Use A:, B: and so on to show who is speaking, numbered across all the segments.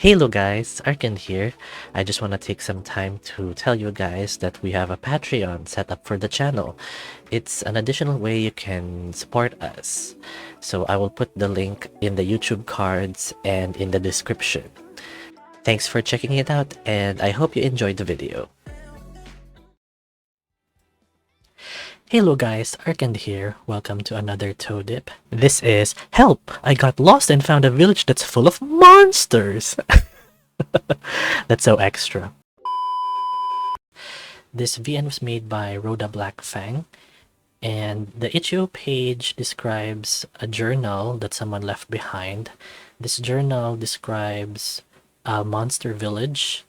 A: Hello guys, Arkan here. I just want to take some time to tell you guys that we have a Patreon set up for the channel. It's an additional way you can support us. So I will put the link in the YouTube cards and in the description. Thanks for checking it out and I hope you enjoyed the video. Hello guys, Arkand here. Welcome to another toe dip. This is Help! I got lost and found a village that's full of monsters! That's so extra. This VN was made by RodaBlackFang, and the itch.io page describes a journal that someone left behind. This journal describes a monster village,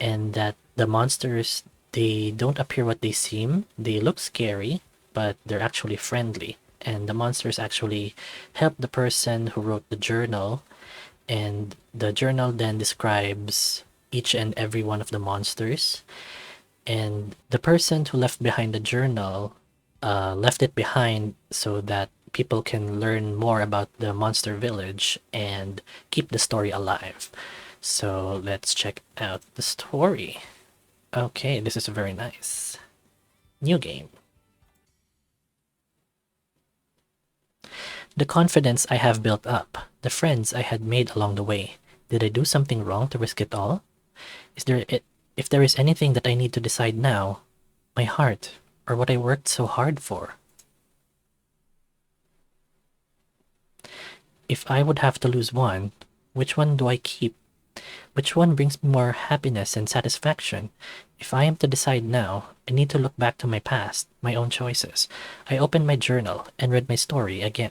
A: and that the monsters, they don't appear what they seem. They look scary, but they're actually friendly. And the monsters actually help the person who wrote the journal, and the journal then describes each and every one of the monsters. And the person who left behind the journal left it behind so that people can learn more about the monster village and keep the story alive. So let's check out the story. Okay, this is very nice. New game. The confidence I have built up, the friends I had made along the way. Did I do something wrong to risk it all? If there is anything that I need to decide now, my heart, or what I worked so hard for. If I would have to lose one, which one do I keep? Which one brings me more happiness and satisfaction? If I am to decide now, I need to look back to my past, my own choices. I opened my journal and read my story again.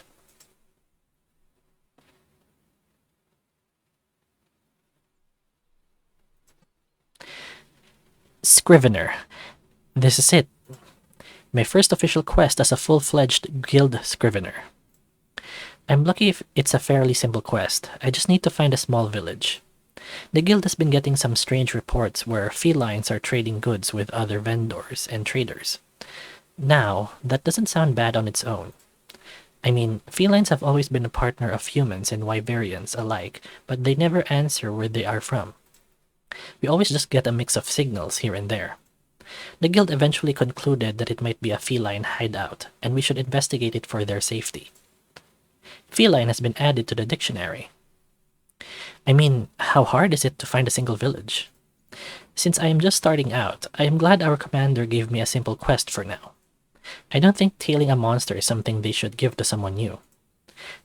A: Scrivener. This is it. My first official quest as a full-fledged Guild Scriviner. I'm lucky if it's a fairly simple quest. I just need to find a small village. The guild has been getting some strange reports where felines are trading goods with other vendors and traders. Now, that doesn't sound bad on its own. I mean, felines have always been a partner of humans and wyverians alike, but they never answer where they are from. We always just get a mix of signals here and there. The guild eventually concluded that it might be a feline hideout, and we should investigate it for their safety. Feline has been added to the dictionary. I mean, how hard is it to find a single village? Since I am just starting out, I am glad our commander gave me a simple quest for now. I don't think tailing a monster is something they should give to someone new.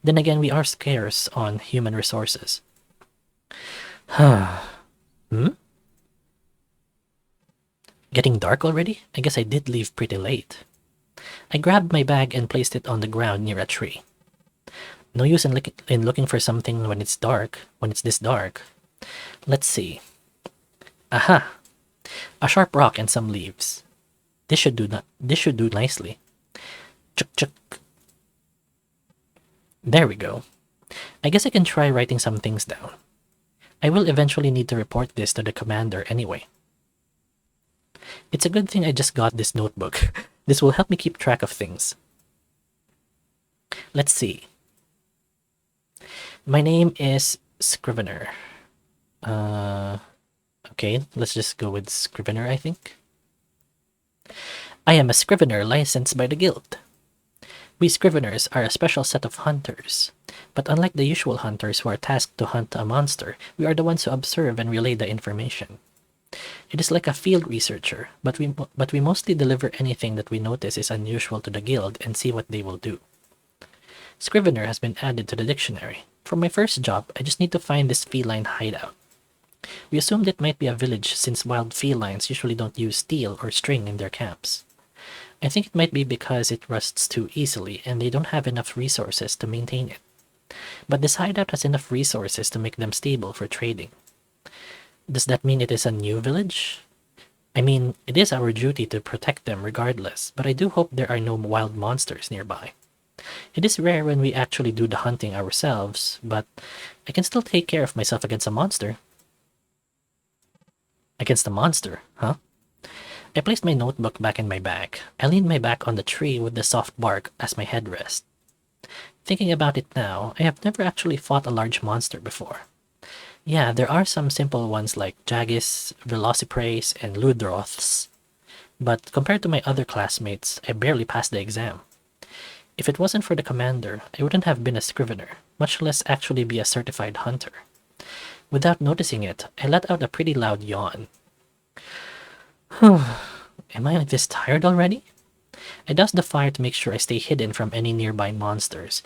A: Then again, we are scarce on human resources. Getting dark already? I guess I did leave pretty late. I grabbed my bag and placed it on the ground near a tree. No use in looking for something when it's dark, when it's this dark. Let's see. Aha! A sharp rock and some leaves. This should do nicely. Chuk chuk. There we go. I guess I can try writing some things down. I will eventually need to report this to the commander anyway. It's a good thing I just got this notebook. This will help me keep track of things. Let's see. My name is Scrivener. Okay, let's just go with Scrivener, I think. I am a Scrivener licensed by the guild. We Scriveners are a special set of hunters. But unlike the usual hunters who are tasked to hunt a monster, we are the ones who observe and relay the information. It is like a field researcher, but we mostly deliver anything that we notice is unusual to the guild and see what they will do. Scrivener has been added to the dictionary. For my first job, I just need to find this feline hideout. We assumed it might be a village since wild felines usually don't use steel or string in their camps. I think it might be because it rusts too easily and they don't have enough resources to maintain it. But this hideout has enough resources to make them stable for trading. Does that mean it is a new village? I mean, it is our duty to protect them regardless, but I do hope there are no wild monsters nearby. It is rare when we actually do the hunting ourselves, but I can still take care of myself against a monster. Against a monster, huh? I placed my notebook back in my bag. I leaned my back on the tree with the soft bark as my headrest. Thinking about it now, I have never actually fought a large monster before. Yeah, there are some simple ones like Jaggis, Velociprace, and Ludroths, but compared to my other classmates, I barely passed the exam. If it wasn't for the commander, I wouldn't have been a Scrivener, much less actually be a certified hunter. Without noticing it, I let out a pretty loud yawn. Am I this tired already? I doused the fire to make sure I stay hidden from any nearby monsters.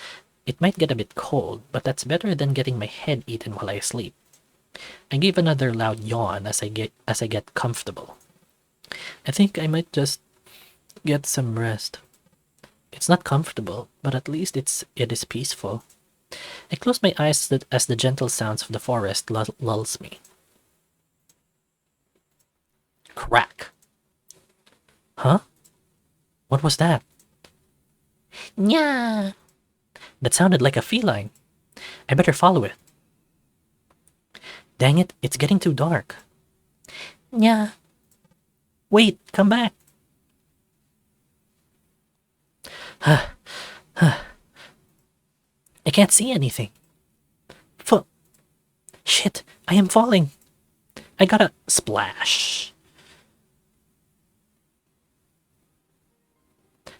A: It might get a bit cold, but that's better than getting my head eaten while I sleep. I gave another loud yawn as I get comfortable. I think I might just get some rest. It's not comfortable, but at least it is peaceful. I close my eyes as the gentle sounds of the forest lulls me. Crack. Huh? What was that? Nya! That sounded like a feline. I better follow it. Dang it, it's getting too dark. Nya. Wait, come back. I can't see anything. Shit, I am falling. I gotta splash.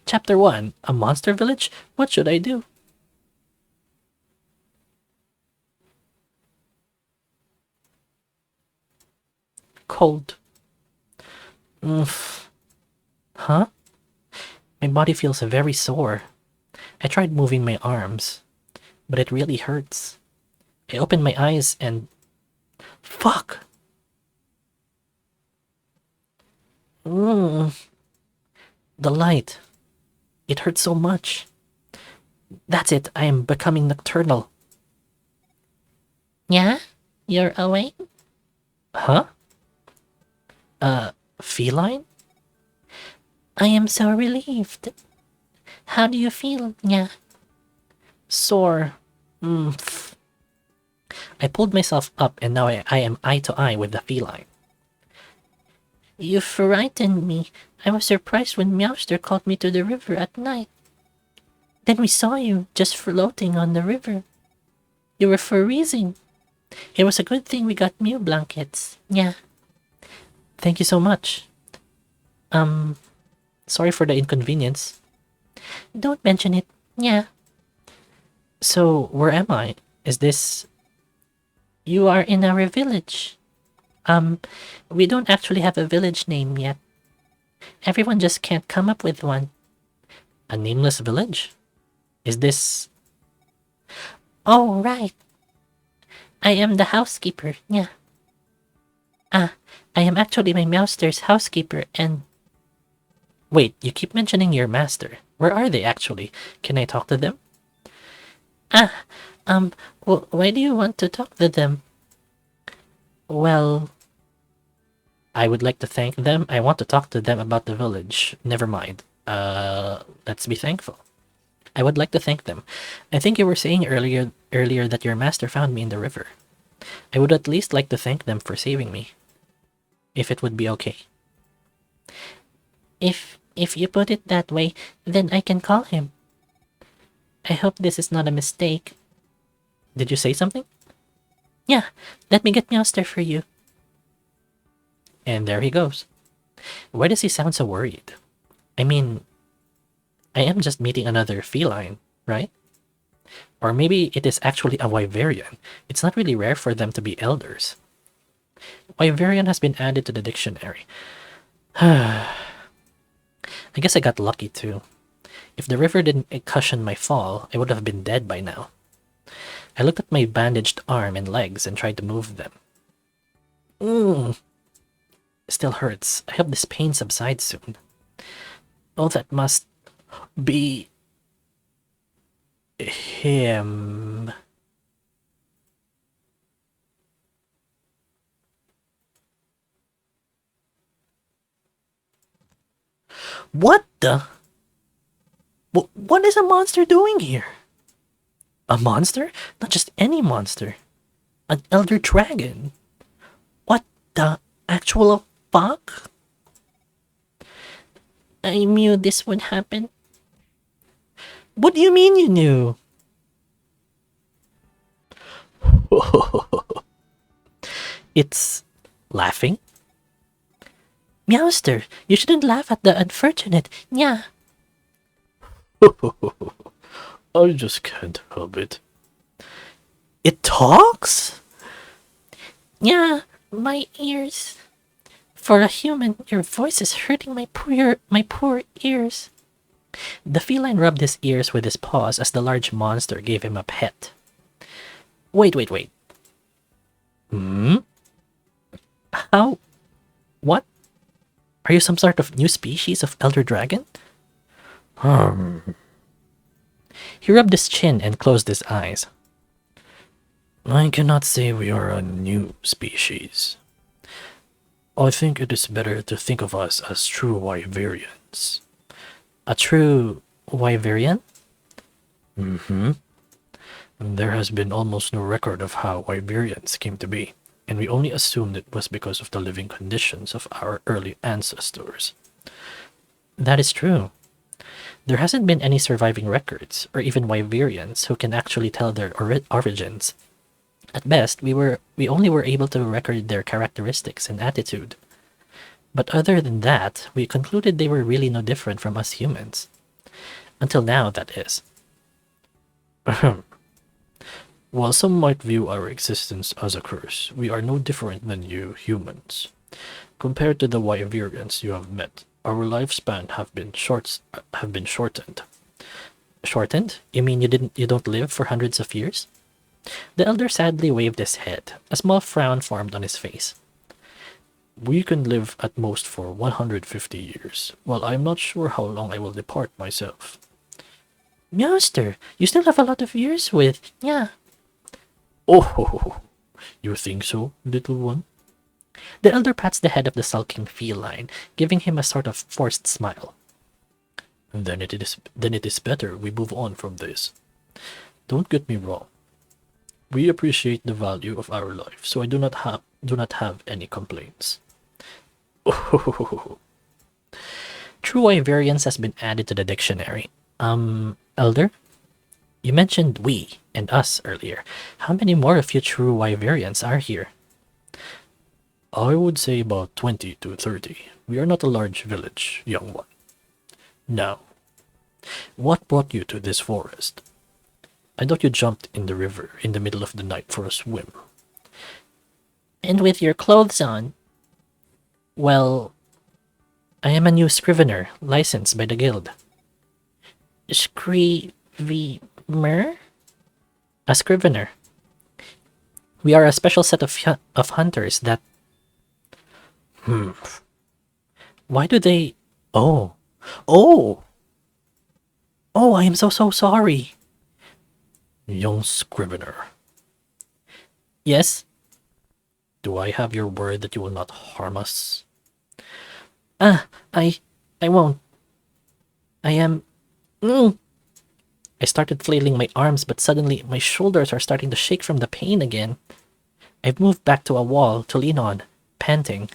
A: Chapter 1, A Monster Village? What should I do? Cold. Huh? My body feels very sore. I tried moving my arms, but it really hurts. I opened my eyes and... Fuck! The light. It hurts so much. That's it, I am becoming nocturnal. Yeah? You're awake? Huh? Feline? I am so relieved. How do you feel, yeah? Sore. I pulled myself up and now I am eye to eye with the feline. You frightened me. I was surprised when Meowster called me to the river at night. Then we saw you just floating on the river. You were freezing. It was a good thing we got Mew blankets. Yeah. Thank you so much. Sorry for the inconvenience. Don't mention it. Yeah. So, where am I? Is this... You are in our village. We don't actually have a village name yet. Everyone just can't come up with one. A nameless village? Is this... Oh, right. I am the housekeeper, yeah. I am actually my master's housekeeper and... Wait, you keep mentioning your master. Where are they actually? Can I talk to them? Well, why do you want to talk to them? Well... I would like to thank them. I want to talk to them about the village. Never mind. Let's be thankful. I would like to thank them. I think you were saying earlier that your master found me in the river. I would at least like to thank them for saving me. If it would be okay. If you put it that way, then I can call him. I hope this is not a mistake. Did you say something? Yeah, let me get Meowster for you. And there he goes. Why does he sound so worried? I mean, I am just meeting another feline, right? Or maybe it is actually a wyverian. It's not really rare for them to be elders. Wyverian has been added to the dictionary. I guess I got lucky too. If the river didn't cushion my fall, I would have been dead by now. I looked at my bandaged arm and legs and tried to move them. Still hurts. I hope this pain subsides soon. Oh, that must be... him. What the? What is a monster doing here? A monster? Not just any monster. An elder dragon. What the actual fuck? I knew this would happen. What do you mean you knew? It's laughing? Meowster, you shouldn't laugh at the unfortunate. Yeah.
B: I just can't help it.
A: It talks? Yeah, my ears. For a human, your voice is hurting my poor ears. The feline rubbed his ears with his paws as the large monster gave him a pet. Wait. Hmm? How? What? Are you some sort of new species of elder dragon? He rubbed his chin and closed his eyes.
B: I cannot say we are a new species. I think it is better to think of us as true Wyverians.
A: A true wyverian?
B: Mm-hmm. There has been almost no record of how Wyverians came to be, and we only assumed it was because of the living conditions of our early ancestors.
A: That is true. There hasn't been any surviving records, or even wyverians who can actually tell their origins. At best, we only were able to record their characteristics and attitude. But other than that, we concluded they were really no different from us humans. Until now, that is.
B: While some might view our existence as a curse, we are no different than you humans. Compared to the Wyverians you have met, our lifespan have been shortened.
A: Shortened? You mean you don't live for hundreds of years? The elder sadly waved his head. A small frown formed on his face.
B: We can live at most for 150 years. Well, I'm not sure how long I will depart myself.
A: Meowster, you still have a lot of years with... Yeah.
B: Oh, you think so, little one?
A: The elder pats the head of the sulking feline, giving him a sort of forced smile.
B: Then it is better we move on from this. Don't get me wrong. We appreciate the value of our life, so I do not have any complaints.
A: Oh. True Wyverians has been added to the dictionary. Elder? You mentioned we and us earlier. How many more of you true Wyverians are here?
B: I would say about 20 to 30. We are not a large village, young one. Now, what brought you to this forest? I thought you jumped in the river in the middle of the night for a swim.
A: And with your clothes on? Well, I am a new Scrivener, licensed by the Guild. Scrivener? A Scrivener. We are a special set of hunters that... Why do they... Oh! Oh! Oh, I am so sorry.
B: Young Scrivener.
A: Yes?
B: Do I have your word that you will not harm us?
A: I won't. I am... I started flailing my arms, but suddenly my shoulders are starting to shake from the pain again. I've moved back to a wall to lean on, panting.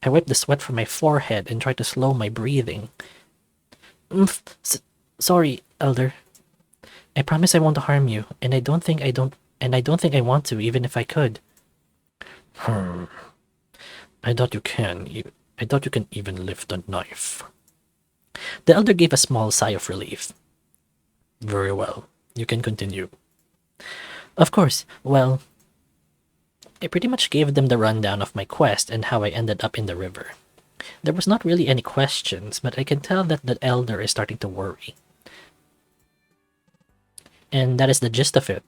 A: I wiped the sweat from my forehead and tried to slow my breathing. Sorry, Elder. I promise I won't harm you, and I don't think I want to, even if I could.
B: I thought you can even lift a knife.
A: The elder gave a small sigh of relief.
B: Very well. You can continue.
A: Of course. Well, I pretty much gave them the rundown of my quest and how I ended up in the river. There was not really any questions, but I can tell that the elder is starting to worry. And that is the gist of it.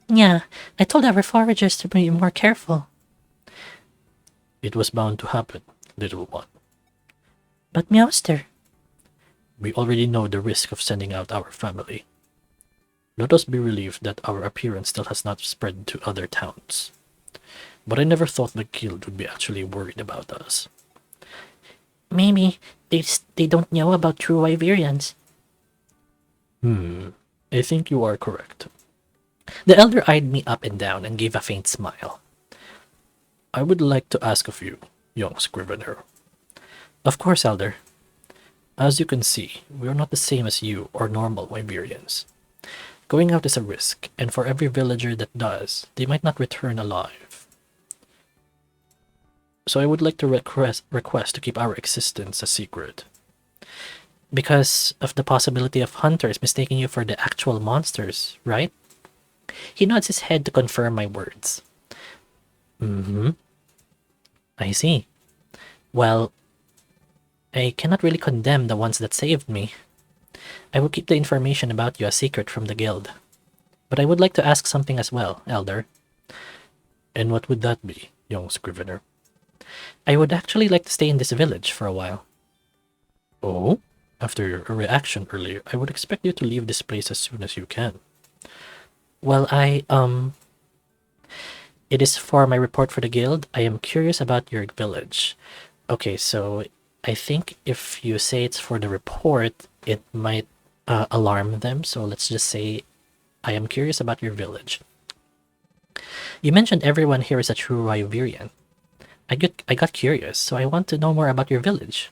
A: Yeah, I told our foragers to be more careful.
B: It was bound to happen, little one.
A: But Meowster...
B: We already know the risk of sending out our family. Let us be relieved that our appearance still has not spread to other towns. But I never thought the guild would be actually worried about us.
A: Maybe they don't know about true Wyverians.
B: I think you are correct.
A: The elder eyed me up and down and gave a faint smile.
B: I would like to ask of you, young Scrivener.
A: Of course, Elder.
B: As you can see, we are not the same as you or normal Wyverians. Going out is a risk, and for every villager that does, they might not return alive. So I would like to request to keep our existence a secret. Because of the possibility of hunters mistaking you for the actual monsters, right? He nods his head to confirm my words. Mm-hmm. I see. Well, I cannot really condemn the ones that saved me. I will keep the information about you a secret from the guild. But I would like to ask something as well, Elder. And what would that be, young Scrivener? I would actually like to stay in this village for a while. Oh? After your reaction earlier, I would expect you to leave this place as soon as you can. Well, it is for my report for the guild. I am curious about your village. Okay, so I think if you say it's for the report, it might alarm them. So let's just say, I am curious about your village. You mentioned everyone here is a true Wyverian. I got curious, so I want to know more about your village.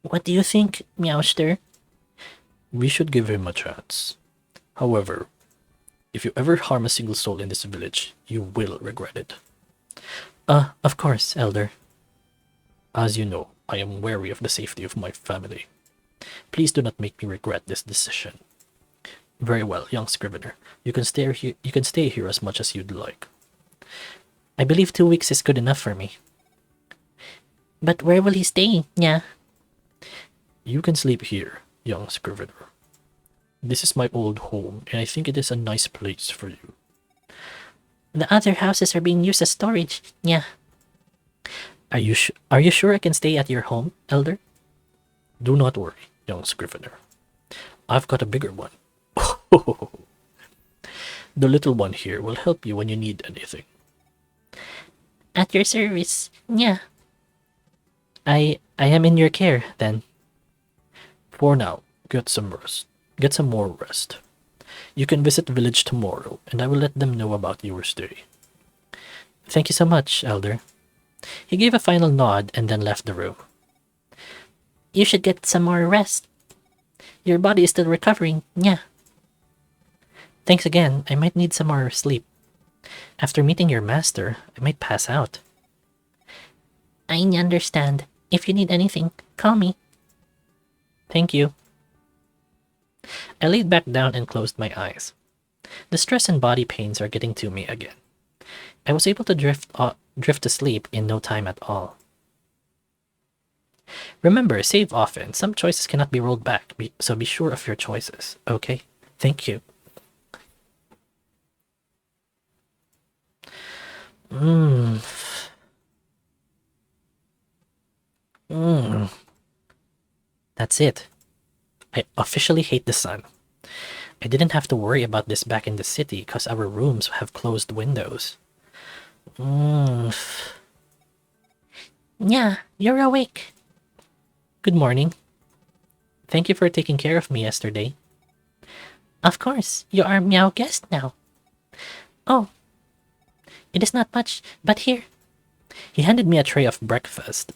B: What do you think, Meowster? We should give him a chance. However, if you ever harm a single soul in this village, you will regret it. Of course, Elder. As you know, I am wary of the safety of my family. Please do not make me regret this decision. Very well, young Scrivener. You can stay here as much as you'd like. I believe 2 weeks is good enough for me. But where will he stay? Yeah. You can sleep here, young Scrivener. This is my old home, and I think it is a nice place for you. The other houses are being used as storage. Yeah. Are you sure I can stay at your home, Elder? Do not worry, young Scrivener. I've got a bigger one. The little one here will help you when you need anything. At your service. Yeah. I am in your care, then. For now, get some rest. Get some more rest. You can visit the village tomorrow, and I will let them know about your stay. Thank you so much, Elder. He gave a final nod and then left the room. You should get some more rest. Your body is still recovering, yeah. Thanks again, I might need some more sleep. After meeting your master, I might pass out. I understand. If you need anything, call me. Thank you. I laid back down and closed my eyes. The stress and body pains are getting to me again. I was able to drift to sleep in no time at all. Remember, save often. Some choices cannot be rolled back, so be sure of your choices. Okay? Thank you. That's it. I officially hate the sun. I didn't have to worry about this back in the city because our rooms have closed windows. Yeah, you're awake. Good morning. Thank you for taking care of me yesterday. Of course, you are Meow guest now. Oh, it is not much, but here. He handed me a tray of breakfast.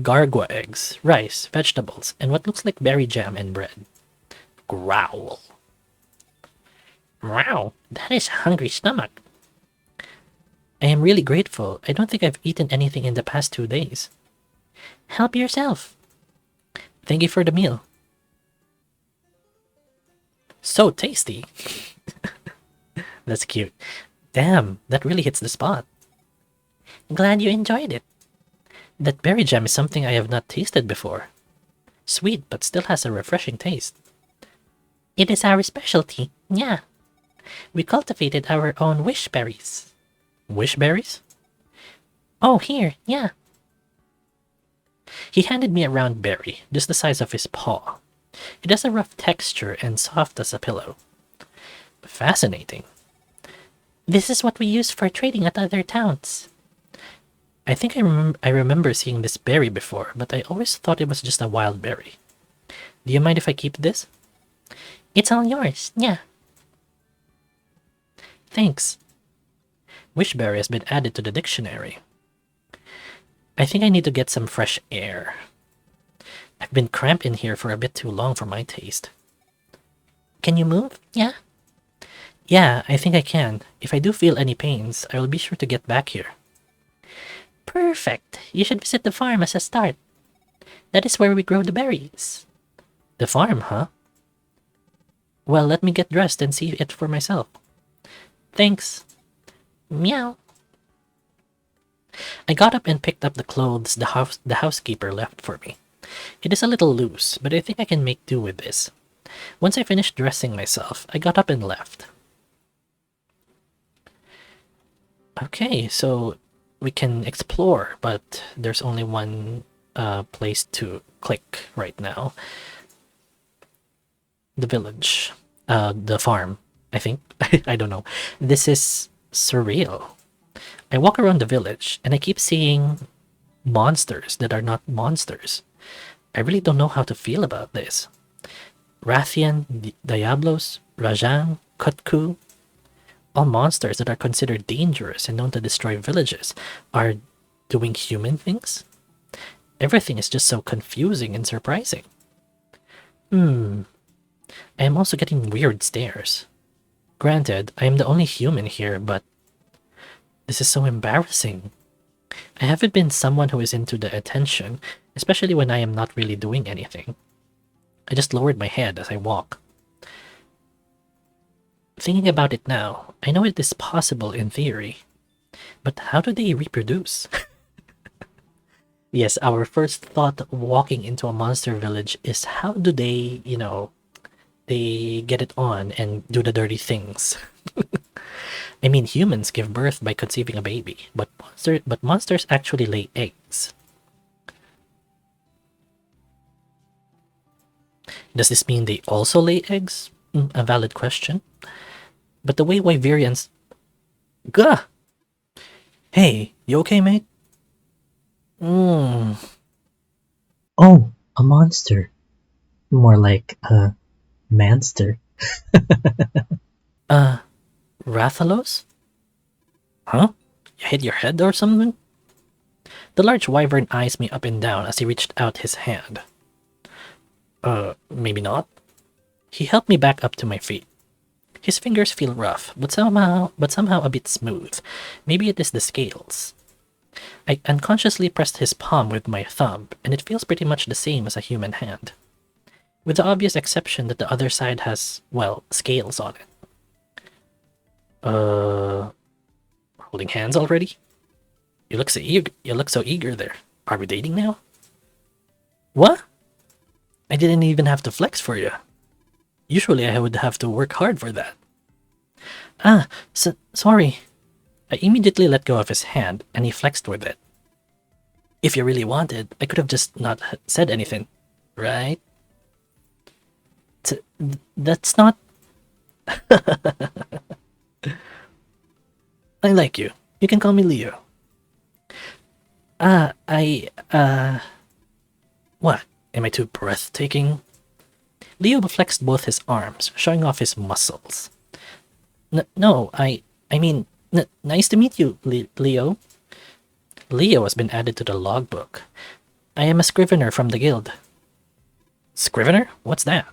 B: Gargua eggs, rice, vegetables, and what looks like berry jam and bread. Growl. Wow, that is a hungry stomach. I am really grateful. I don't think I've eaten anything in the past 2 days. Help yourself. Thank you for the meal. So tasty. That's cute. Damn, that really hits the spot. Glad you enjoyed it. That berry jam is something I have not tasted before. Sweet, but still has a refreshing taste. It is our specialty, yeah. We cultivated our own wish berries. Wish berries? Oh, here, yeah. He handed me a round berry, just the size of his paw. It has a rough texture and soft as a pillow. Fascinating. This is what we use for trading at other towns. I think I remember seeing this berry before, but I always thought it was just a wild berry. Do you mind if I keep this? It's all yours, yeah. Thanks. Wishberry has been added to the dictionary. I think I need to get some fresh air.
A: I've been cramped in here for a bit too long for my taste. Can you move? Yeah? Yeah, I think I can. If I do feel any pains, I will be sure to get back here. Perfect. You should visit the farm as a start. That is where we grow the berries. The farm, huh? Well, let me get dressed and see it for myself. Thanks. Meow. I got up and picked up the clothes the housekeeper left for me. It is a little loose, but I think I can make do with this. Once I finished dressing myself, I got up and left. Okay, so we can explore, but there's only one place to click right now. The village. The farm, I think. I don't know. This is surreal. I walk around the village and I keep seeing monsters that are not monsters. I really don't know how to feel about this. Rathian, Diablos, Rajang, Kutku, all monsters that are considered dangerous and known to destroy villages, are doing human things? Everything is just so confusing and surprising. I am also getting weird stares. Granted, I am the only human here, but this is so embarrassing. I haven't been someone who is into the attention, especially when I am not really doing anything. I just lowered my head as I walk. Thinking about it now, I know it is possible in theory. But how do they reproduce? Yes, our first thought walking into a monster village is how do they, they get it on and do the dirty things. I mean, humans give birth by conceiving a baby, but monsters actually lay eggs. Does this mean they also lay eggs? A valid question. But the way Wyverians... Gah! Hey, you okay, mate?
C: Oh, a monster. More like a man-ster.
A: Rathalos? Huh? You hit your head or something? The large wyvern eyes me up and down as he reached out his hand. Maybe not. He helped me back up to my feet. His fingers feel rough, but somehow a bit smooth. Maybe it is the scales. I unconsciously pressed his palm with my thumb, and it feels pretty much the same as a human hand. With the obvious exception that the other side has, well, scales on it. Holding hands already? You look so eager there. Are we dating now? What? I didn't even have to flex for you. Usually I would have to work hard for that. Sorry. I immediately let go of his hand, and he flexed with it. If you really wanted, I could have just not said anything, right? That's not... I like you. You can call me Leo. What? Am I too breathtaking? Leo flexed both his arms, showing off his muscles. No, I mean, nice to meet you, Leo. Leo has been added to the logbook. I am a Scrivener from the guild. Scrivener? What's that?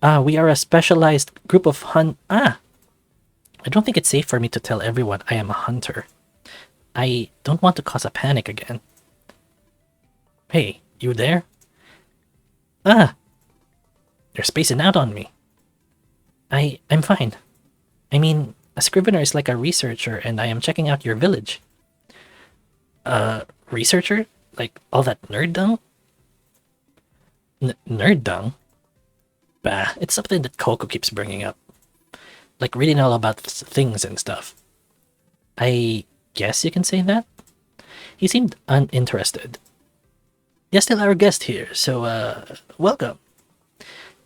A: We are a specialized group of I don't think it's safe for me to tell everyone I am a hunter. I don't want to cause a panic again. Hey, you there? You're spacing out on me. I'm fine. I mean, a Scrivener is like a researcher, and I am checking out your village. Researcher? Like all that nerd dung? Nerd dung? Bah, it's something that Coco keeps bringing up. Like reading all about things and stuff. I guess you can say that? He seemed uninterested. You're still our guest here, so, welcome.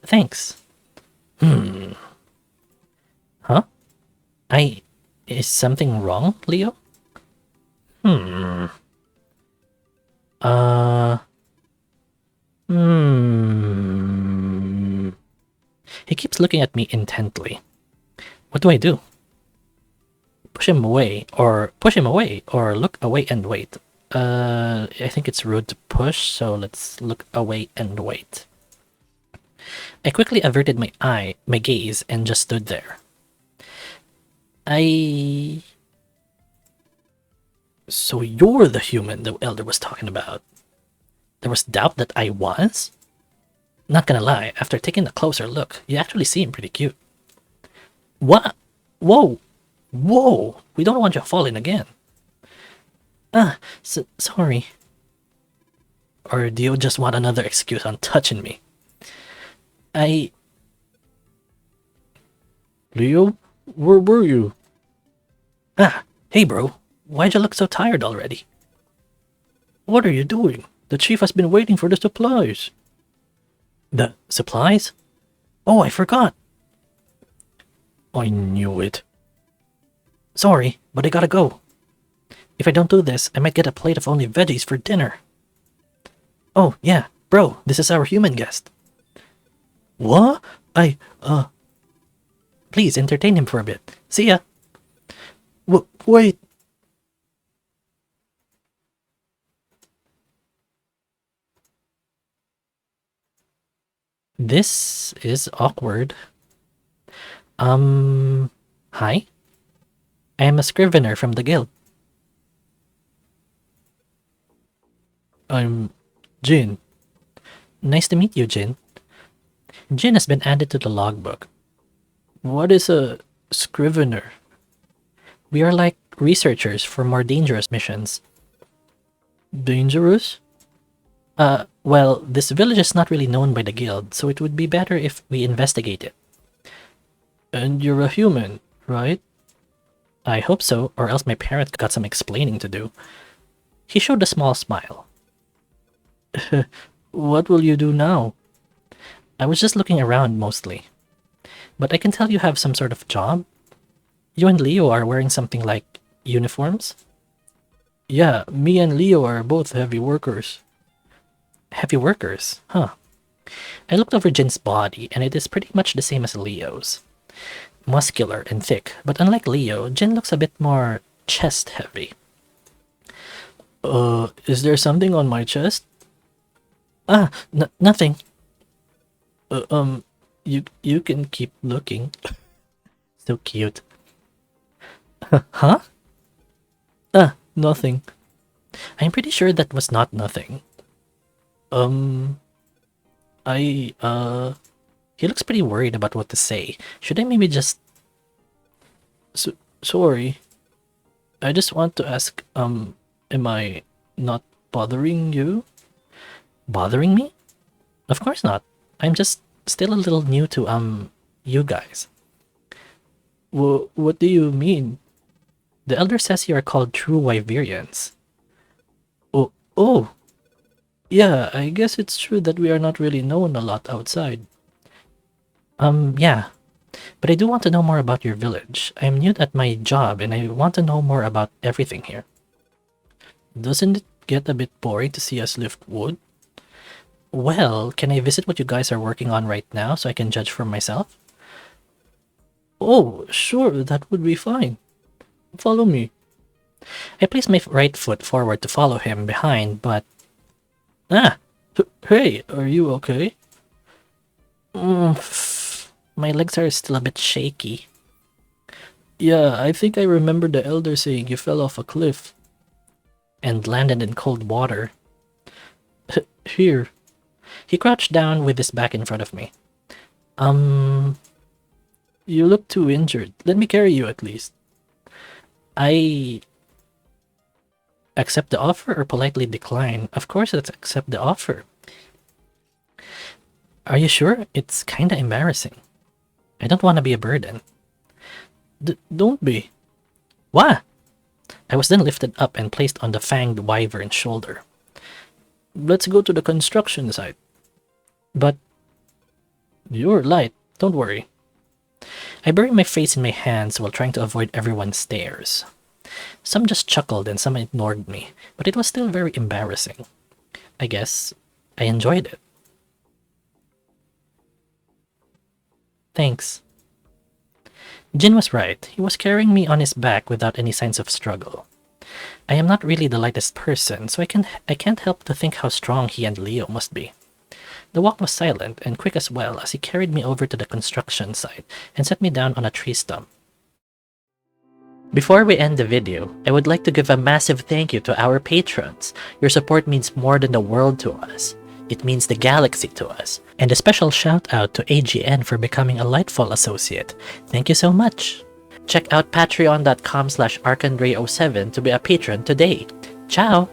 A: Thanks. Huh? Is something wrong, Leo? He keeps looking at me intently. What do I do? Push him away, or look away and wait. I think it's rude to push, so let's look away and wait. I quickly averted my gaze, and just stood there. So you're the human the elder was talking about. There was doubt that I was? Not gonna lie, after taking a closer look, you actually seem pretty cute. What? Whoa! Whoa! We don't want you falling again. Sorry. Or do you just want another excuse on touching me?
B: Leo? Where were you?
A: Hey bro, why'd you look so tired already?
B: What are you doing? The chief has been waiting for the supplies.
A: The supplies? Oh, I forgot.
B: I knew it.
A: Sorry, but I gotta go. If I don't do this, I might get a plate of only veggies for dinner. Oh, yeah, bro, this is our human guest.
B: What?
A: Please entertain him for a bit. See ya.
B: Wait.
A: This is awkward. Hi? I am a Scrivener from the guild.
B: I'm Jin.
A: Nice to meet you, Jin. Jin has been added to the logbook.
B: What is a Scrivener?
A: We are like researchers for more dangerous missions.
B: Dangerous?
A: Well, this village is not really known by the guild, so it would be better if we investigate it.
B: And you're a human, right?
A: I hope so, or else my parents got some explaining to do. He showed a small smile.
B: What will you do now?
A: I was just looking around mostly. But I can tell you have some sort of job. You and Leo are wearing something like uniforms?
B: Yeah, me and Leo are both heavy workers.
A: Heavy workers, huh? I looked over Jin's body, and it is pretty much the same as Leo's. Muscular and thick, but unlike Leo, Jin looks a bit more chest heavy.
B: Is there something on my chest?
A: Nothing.
B: You can keep looking.
A: So cute.
B: Huh? Nothing.
A: I'm pretty sure that was not nothing. He looks pretty worried about what to say. Should I maybe just...
B: Sorry. I just want to ask, am I not bothering you?
A: Bothering me? Of course not. I'm just still a little new to, you guys.
B: What do you mean?
A: The elder says you are called true Wyverians.
B: Oh. Yeah, I guess it's true that we are not really known a lot outside.
A: Yeah. But I do want to know more about your village. I am new at my job and I want to know more about everything here.
B: Doesn't it get a bit boring to see us lift wood?
A: Well, can I visit what you guys are working on right now so I can judge for myself?
B: Oh, sure, that would be fine. Follow me.
A: I place my right foot forward to follow him behind, but...
B: Hey, are you okay?
A: My legs are still a bit shaky.
B: Yeah, I think I remember the elder saying you fell off a cliff.
A: And landed in cold water.
B: Here.
A: He crouched down with his back in front of me.
B: You look too injured. Let me carry you at least.
A: I accept the offer or politely decline. Of course, let's accept the offer. Are you sure? It's kinda embarrassing. I don't want to be a burden.
B: Don't be.
A: What? I was then lifted up and placed on the fanged wyvern's shoulder.
B: Let's go to the construction site.
A: But
B: you're light, don't worry.
A: I buried my face in my hands while trying to avoid everyone's stares. Some just chuckled and some ignored me, but it was still very embarrassing. I guess I enjoyed it. Thanks. Jin was right. He was carrying me on his back without any signs of struggle. I am not really the lightest person, so I can't help to think how strong he and Leo must be. The walk was silent and quick as well as he carried me over to the construction site and set me down on a tree stump. Before we end the video, I would like to give a massive thank you to our patrons. Your support means more than the world to us. It means the galaxy to us. And a special shout out to AGN for becoming a Lightfall associate. Thank you so much. Check out patreon.com/arkandray07 to be a patron today. Ciao!